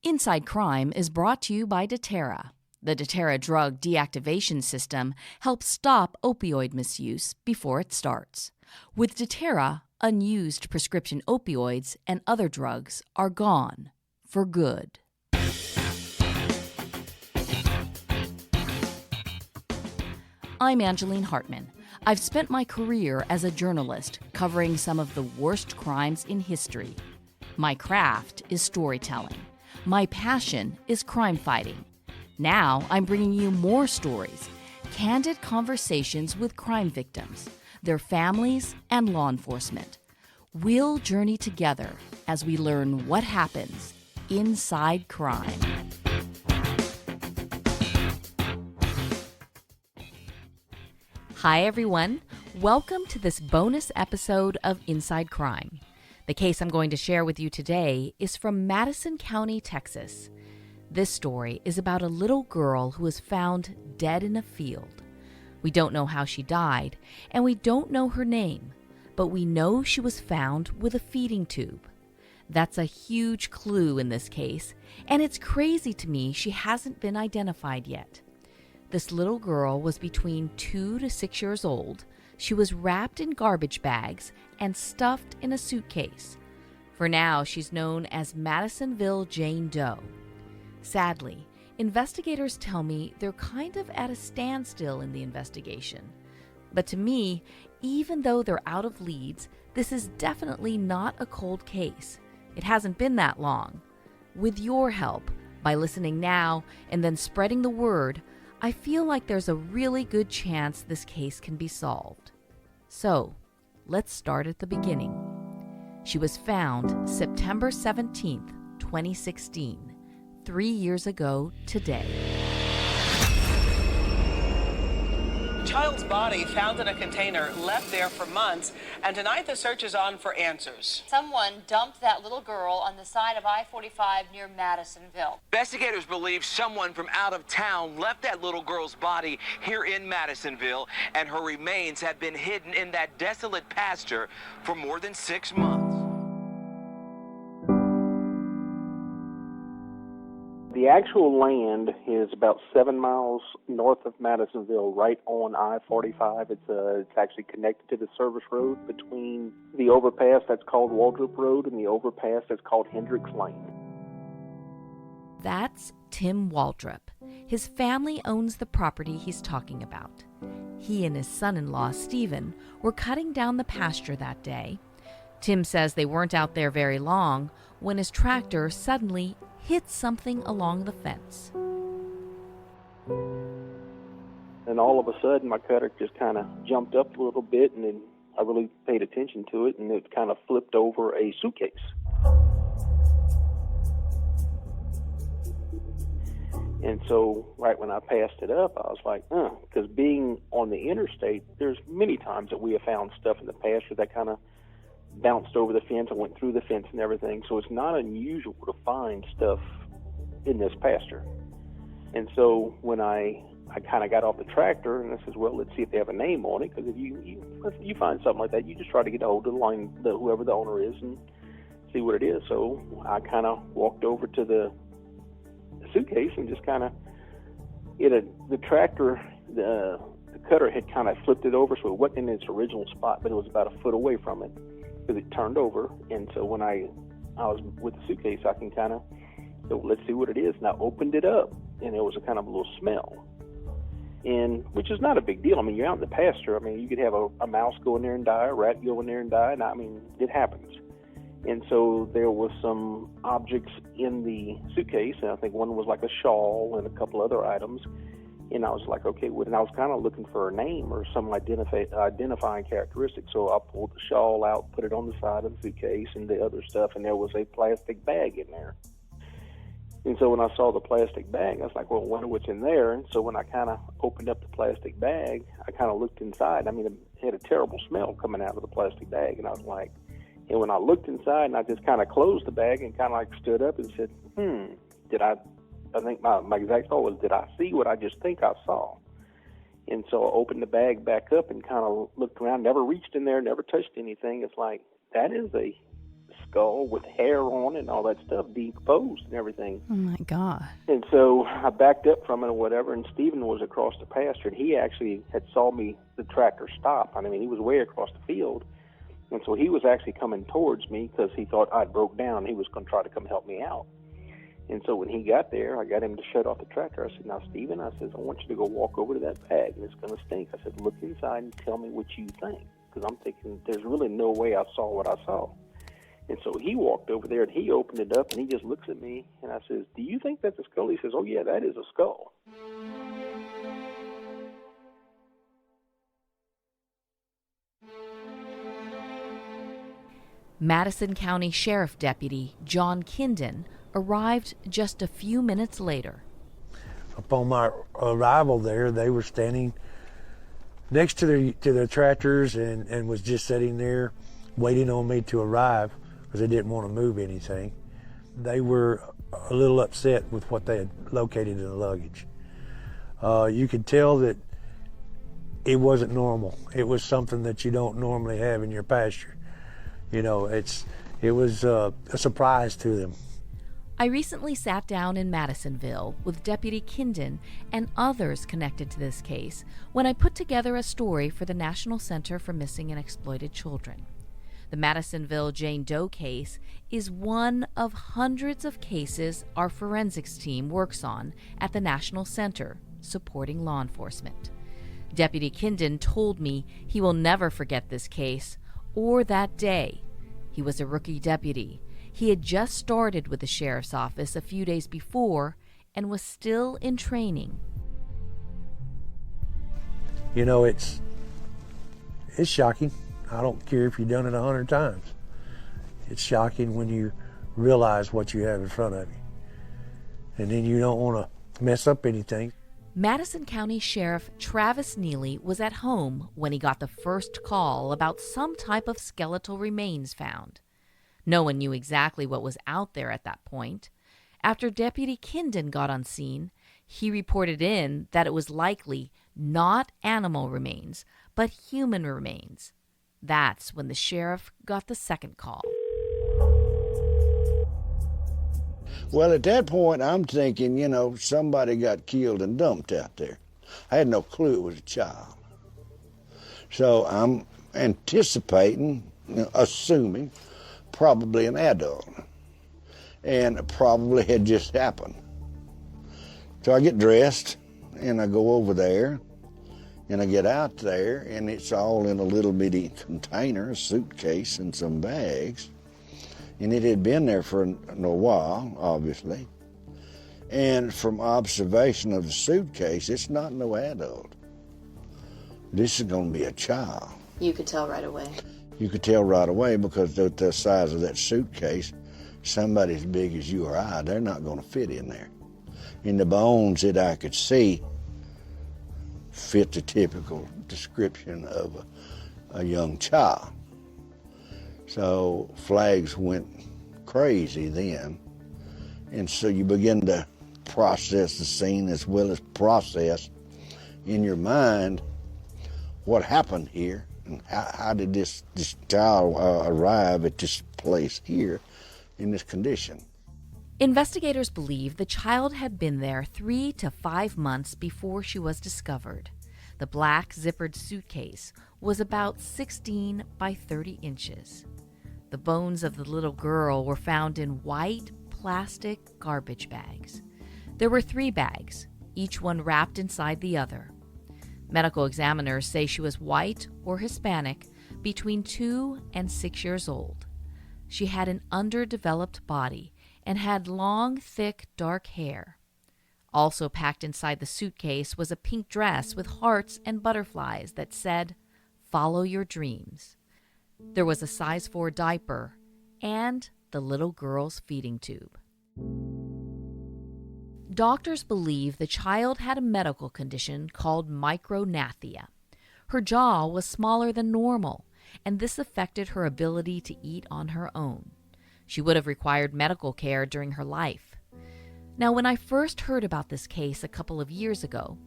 Inside Crime is brought to you by doTERRA. The doTERRA drug deactivation system helps stop opioid misuse before it starts. With doTERRA, unused prescription opioids and other drugs are gone for good. I'm Angeline Hartmann. I've spent my career as a journalist covering some of the worst crimes in history. My craft is storytelling. My passion is crime fighting. Now I'm bringing you more stories, candid conversations with crime victims, their families, and law enforcement. We'll journey together as we learn what happens inside crime. Hi, everyone. Welcome to this bonus episode of Inside Crime. The case I'm going to share with you today is from Madison County, Texas. This story is about a little girl who was found dead in a field. We don't know how she died, and we don't know her name, but we know she was found with a feeding tube. That's a huge clue in this case, and it's crazy to me she hasn't been identified yet. This little girl was between 2 to 6 years old. She was wrapped in garbage bags and stuffed in a suitcase. For now, she's known as Madisonville Jane Doe. Sadly, investigators tell me they're kind of at a standstill in the investigation. But to me, even though they're out of leads, this is definitely not a cold case. It hasn't been that long. With your help, by listening now and then spreading the word, I feel like there's a really good chance this case can be solved. So, let's start at the beginning. She was found September 17th, 2016, 3 years ago today. Child's body found in a container, left there for months, and tonight the search is on for answers. Someone dumped that little girl on the side of I-45 near Madisonville. Investigators believe someone from out of town left that little girl's body here in Madisonville, and her remains have been hidden in that desolate pasture for more than 6 months. The actual land is about 7 miles north of Madisonville, right on I-45. It's actually connected to the service road between the overpass that's called Waldrop Road and the overpass that's called Hendricks Lane. That's Tim Waldrop. His family owns the property he's talking about. He and his son-in-law, Stephen, were cutting down the pasture that day. Tim says they weren't out there very long when his tractor suddenly hit something along the fence. And all of a sudden, my cutter just kind of jumped up a little bit, and then I really paid attention to it, and it kind of flipped over a suitcase. And so right when I passed it up, I was like, because being on the interstate, there's many times that we have found stuff in the pasture that kind of bounced over the fence and went through the fence and everything. So it's not unusual to find stuff in this pasture. And so when I kind of got off the tractor and I said, well, let's see if they have a name on it, because if you find something like that, you just try to get a hold of whoever the owner is and see what it is. So I kind of walked over to the suitcase and just kind of the tractor, the cutter had kind of flipped it over, so it wasn't in its original spot, but it was about a foot away from it because it turned over. And so when I was with the suitcase, I can kind of, so let's see what it is. And I opened it up, and it was a kind of a little smell, and which is not a big deal. I mean, you're out in the pasture. I mean, you could have a mouse go in there and die, a rat go in there and die, and I mean, it happens. And so there was some objects in the suitcase, and I think one was like a shawl and a couple other items. And I was like, okay, and I was kind of looking for a name or some identifying characteristic. So I pulled the shawl out, put it on the side of the suitcase and the other stuff, and there was a plastic bag in there. And so when I saw the plastic bag, I was like, well, I wonder what's in there. And so when I kind of opened up the plastic bag, I kind of looked inside. I mean, it had a terrible smell coming out of the plastic bag. And I was like, and when I looked inside and I just kind of closed the bag and kind of like stood up and said, I think my exact thought was, did I see what I just think I saw? And so I opened the bag back up and kind of looked around, never reached in there, never touched anything. It's like, that is a skull with hair on it and all that stuff, decomposed and everything. Oh, my God. And so I backed up from it or whatever, and Stephen was across the pasture, and he actually had saw the tractor stop. I mean, he was way across the field, and so he was actually coming towards me because he thought I'd broke down. He was going to try to come help me out. And so when he got there, I got him to shut off the tractor. I said, now, Stephen, I said, I want you to go walk over to that bag, and it's going to stink. I said, look inside and tell me what you think, because I'm thinking there's really no way I saw what I saw. And so he walked over there, and he opened it up, and he just looks at me, and I says, do you think that's a skull? He says, oh, yeah, that is a skull. Madison County Sheriff Deputy John Kindon arrived just a few minutes later. Upon my arrival there, they were standing next to their tractors and was just sitting there waiting on me to arrive because they didn't want to move anything. They were a little upset with what they had located in the luggage. You could tell that it wasn't normal. It was something that you don't normally have in your pasture. You know, it was a surprise to them. I recently sat down in Madisonville with Deputy Kindon and others connected to this case when I put together a story for the National Center for Missing and Exploited Children. The Madisonville Jane Doe case is one of hundreds of cases our forensics team works on at the National Center, supporting law enforcement. Deputy Kindon told me he will never forget this case or that day. He was a rookie deputy. He had just started with the sheriff's office a few days before and was still in training. You know, it's shocking. I don't care if you've done it 100 times. It's shocking when you realize what you have in front of you. And then you don't want to mess up anything. Madison County Sheriff Travis Neely was at home when he got the first call about some type of skeletal remains found. No one knew exactly what was out there at that point. After Deputy Kindon got on scene, he reported in that it was likely not animal remains, but human remains. That's when the sheriff got the second call. Well, at that point, I'm thinking, somebody got killed and dumped out there. I had no clue it was a child. So I'm anticipating, assuming, probably an adult, and it probably had just happened. So I get dressed, and I go over there, and I get out there, and it's all in a little bitty container, a suitcase, and some bags. And it had been there for a while, obviously. And from observation of the suitcase, it's not no adult. This is going to be a child. You could tell right away. You could tell right away because the size of that suitcase, somebody as big as you or I, they're not going to fit in there. And the bones that I could see fit the typical description of a young child. So flags went crazy then. And so you begin to process the scene as well as process in your mind what happened here and how did this child arrive at this place here in this condition. Investigators believe the child had been there 3 to 5 months before she was discovered. The black zippered suitcase was about 16 by 30 inches. The bones of the little girl were found in white plastic garbage bags. There were 3 bags, each one wrapped inside the other. Medical examiners say she was white or Hispanic, between 2 and 6 years old. She had an underdeveloped body and had long, thick, dark hair. Also packed inside the suitcase was a pink dress with hearts and butterflies that said, "Follow your dreams." There was a size 4 diaper and the little girl's feeding tube. Doctors believe the child had a medical condition called micrognathia. Her jaw was smaller than normal, and this affected her ability to eat on her own. She would have required medical care during her life. Now, when I first heard about this case a couple of years ago,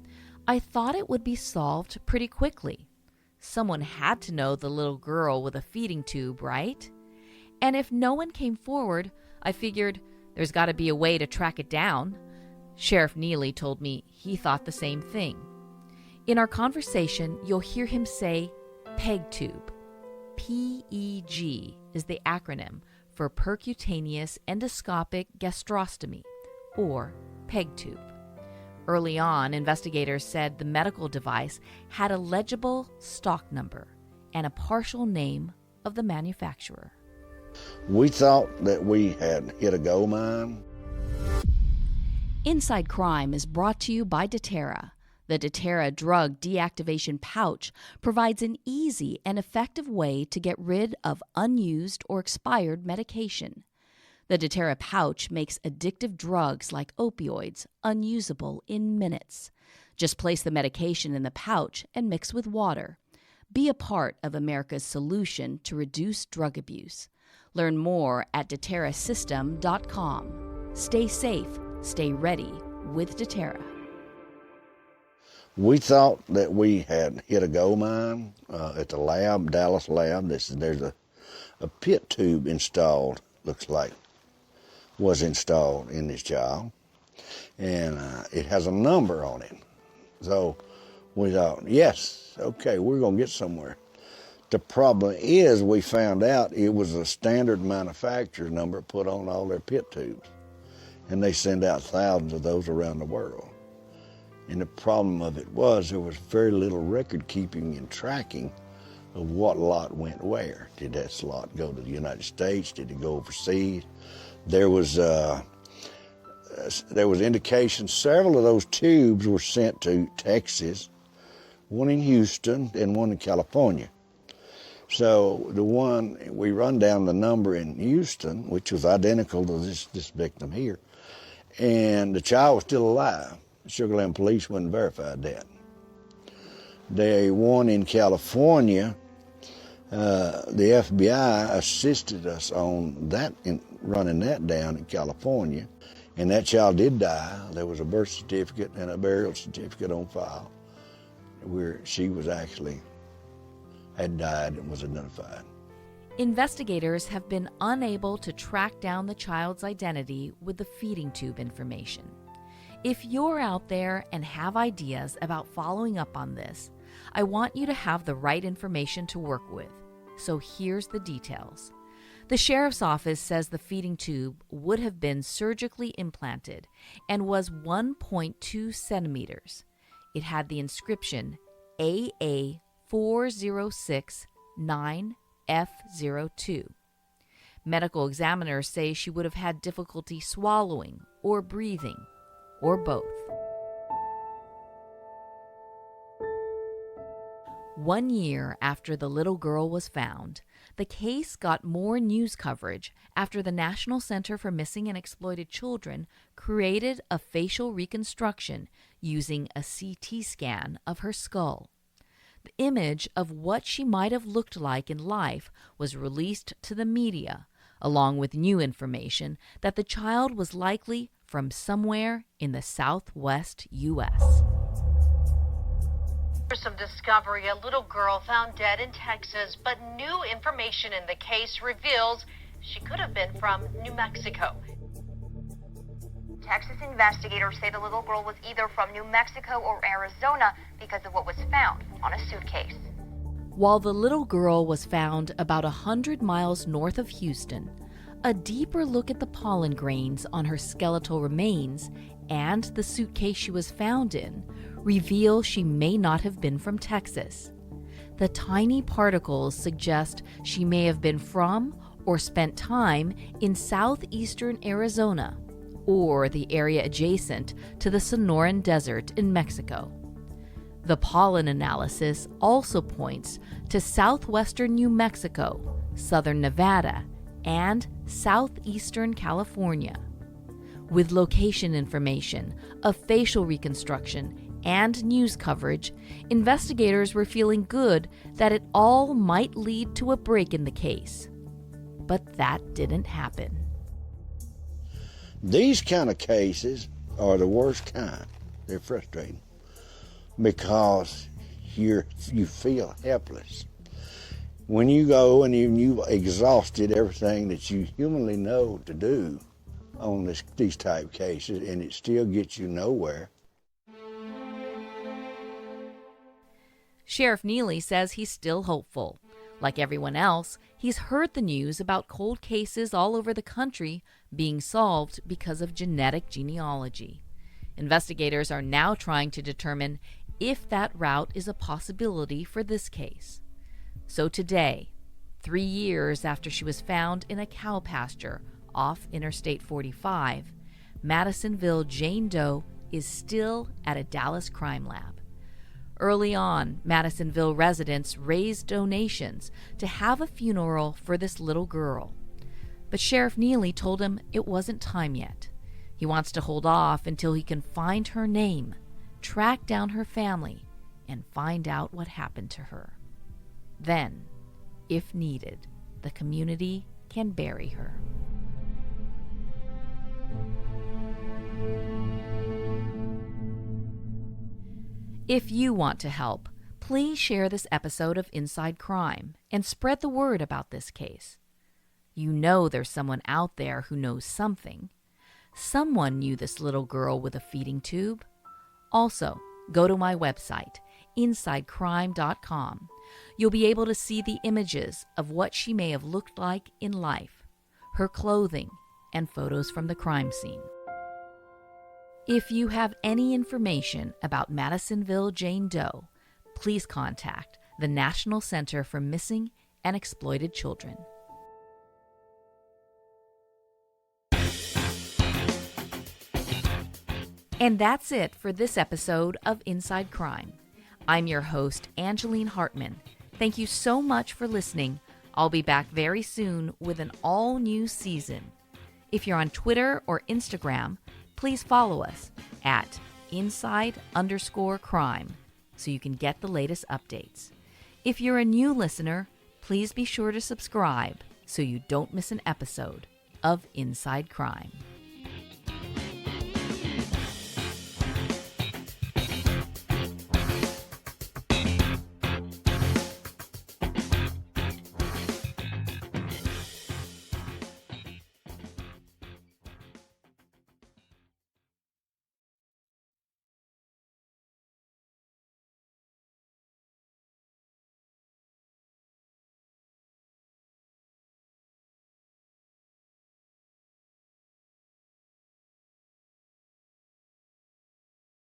I thought it would be solved pretty quickly. Someone had to know the little girl with a feeding tube, right? And if no one came forward, I figured there's got to be a way to track it down. Sheriff Neely told me he thought the same thing. In our conversation, you'll hear him say PEG tube. PEG is the acronym for percutaneous endoscopic gastrostomy, or PEG tube. Early on, investigators said the medical device had a legible stock number and a partial name of the manufacturer. We thought that we had hit a gold mine. Inside Crime is brought to you by doTERRA. The doTERRA drug deactivation pouch provides an easy and effective way to get rid of unused or expired medication. The doTERRA pouch makes addictive drugs like opioids unusable in minutes. Just place the medication in the pouch and mix with water. Be a part of America's solution to reduce drug abuse. Learn more at doterrasystem.com. Stay safe, stay ready with doTERRA. We thought that we had hit a gold mine at the lab, Dallas lab. There's a pit tube installed, looks like, was installed in this child. And it has a number on it. So we thought, yes, okay, we're going to get somewhere. The problem is we found out it was a standard manufacturer number put on all their pit tubes. And they send out thousands of those around the world. And the problem of it was there was very little record keeping and tracking of what lot went where. Did that lot go to the United States? Did it go overseas? There was indication several of those tubes were sent to Texas, one in Houston and one in California. So the one, we run down the number in Houston, which was identical to this victim here, and the child was still alive. Sugar Land Police wouldn't verify that. The one in California, the FBI assisted us on that, in running that down in California, and that child did die. There was a birth certificate and a burial certificate on file where she was actually had died and was identified. Investigators have been unable to track down the child's identity with the feeding tube information. If you're out there and have ideas about following up on this, I want you to have the right information to work with. So here's the details. The sheriff's office says the feeding tube would have been surgically implanted and was 1.2 centimeters. It had the inscription AA4069F02. Medical examiners say she would have had difficulty swallowing or breathing, or both. 1 year after the little girl was found, the case got more news coverage after the National Center for Missing and Exploited Children created a facial reconstruction using a CT scan of her skull. The image of what she might have looked like in life was released to the media, along with new information that the child was likely from somewhere in the southwest U.S. For some discovery, a little girl found dead in Texas, but new information in the case reveals she could have been from New Mexico. Texas investigators say the little girl was either from New Mexico or Arizona because of what was found on a suitcase. While the little girl was found about 100 miles north of Houston, a deeper look at the pollen grains on her skeletal remains and the suitcase she was found in reveal she may not have been from Texas. The tiny particles suggest she may have been from or spent time in southeastern Arizona or the area adjacent to the Sonoran Desert in Mexico. The pollen analysis also points to southwestern New Mexico, southern Nevada, and southeastern California. With location information, a facial reconstruction, and news coverage, investigators were feeling good that it all might lead to a break in the case. But that didn't happen. These kind of cases are the worst kind. They're frustrating because you feel helpless. when you go and you've exhausted everything that you humanly know to do on these type cases, and it still gets you nowhere. Sheriff Neely says he's still hopeful. Like everyone else, he's heard the news about cold cases all over the country being solved because of genetic genealogy. Investigators are now trying to determine if that route is a possibility for this case. So today, 3 years after she was found in a cow pasture off Interstate 45, Madisonville Jane Doe is still at a Dallas crime lab. Early on, Madisonville residents raised donations to have a funeral for this little girl. But Sheriff Neely told him it wasn't time yet. He wants to hold off until he can find her name, track down her family, and find out what happened to her. Then, if needed, the community can bury her. If you want to help, please share this episode of Inside Crime and spread the word about this case. You know there's someone out there who knows something. Someone knew this little girl with a feeding tube. Also, go to my website, InsideCrime.com. You'll be able to see the images of what she may have looked like in life, her clothing, and photos from the crime scene. If you have any information about Madisonville Jane Doe, please contact the National Center for Missing and Exploited Children. And that's it for this episode of Inside Crime. I'm your host, Angeline Hartmann. Thank you so much for listening. I'll be back very soon with an all-new season. If you're on Twitter or Instagram, please follow us at inside_crime so you can get the latest updates. If you're a new listener, please be sure to subscribe so you don't miss an episode of Inside Crime.